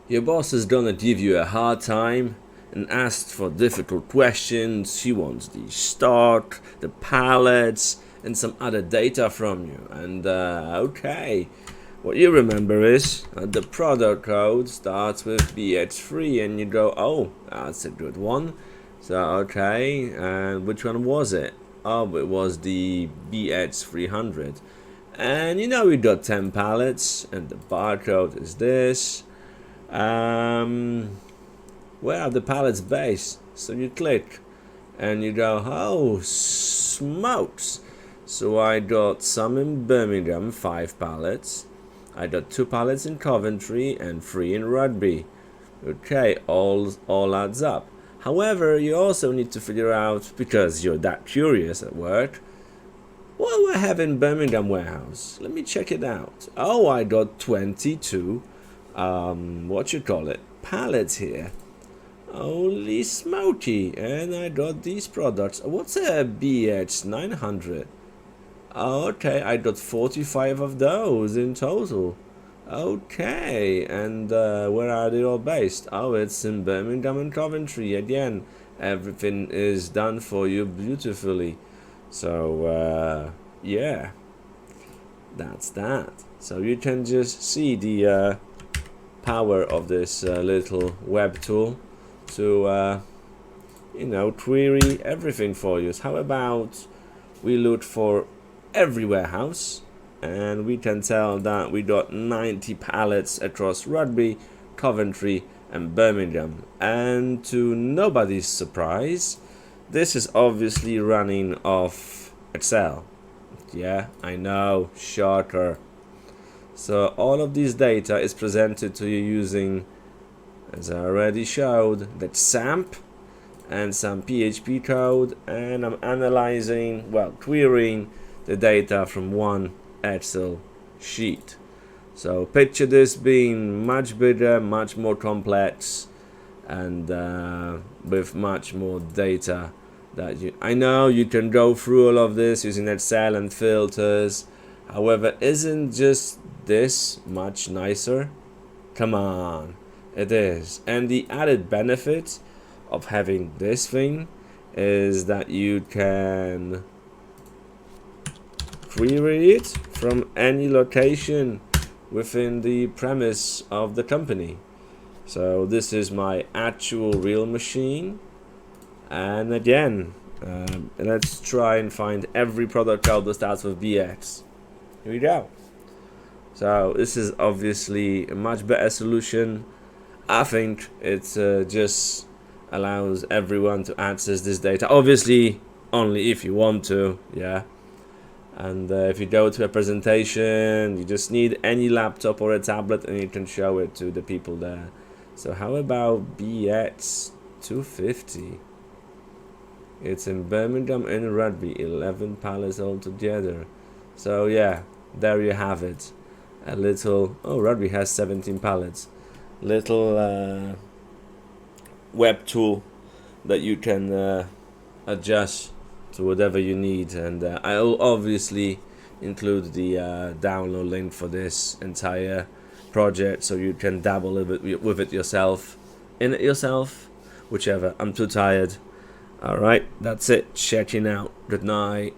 Your boss is gonna give you a hard time and ask for difficult questions. She wants the stock, the pallets, and some other data from you. And okay, what you remember is the product code starts with BH3, and you go, oh, that's a good one. So okay, and which one was it? Oh, it was the BH300. And you know we got 10 pallets, and the barcode is this. Where are the pallets based? So you click and you go, oh smokes. So I got some in Birmingham, 5 pallets. I got 2 pallets in Coventry and 3 in Rugby. Okay, all adds up. However, you also need to figure out, because you're that curious at work, what do I have in Birmingham warehouse? Let me check it out. Oh, I got 22 what you call it, pallets here. Holy smoky. And I got these products. What's a BH 900? Okay, I got 45 of those in total. Okay, and where are they all based? Oh, it's in Birmingham and Coventry. Again, everything is done for you beautifully. So yeah, that's that. So you can just see the power of this little web tool to you know, query everything for you. So how about we look for every warehouse, and we can tell that we got 90 pallets across Rugby, Coventry and Birmingham. And to nobody's surprise, this is obviously running off Excel. Yeah, I know, shocker. So all of this data is presented to you using, as I already showed, that SAMP and some PHP code, and I'm analyzing, well, querying the data from one Excel sheet. So picture this being much bigger, much more complex, and with much more data that you, I know you can go through all of this using Excel and filters. However, isn't just this much nicer? Come on, it is. And the added benefit of having this thing is that you can query it from any location within the premise of the company. So this is my actual real machine, and again, let's try and find every product code that starts with BX. Here we go. So this is obviously a much better solution. I think it just allows everyone to access this data, obviously only if you want to, yeah. And if you go to a presentation, you just need any laptop or a tablet and you can show it to the people there. So how about BX 250? It's in Birmingham and Rugby, 11 pallets altogether. So yeah, there you have it. A little, oh, Rugby has 17 pallets. Little web tool that you can adjust to whatever you need, and I'll obviously include the download link for this entire project so you can dabble with it yourself, in it yourself, whichever. I'm too tired. Alright, that's it. Checking out. Good night.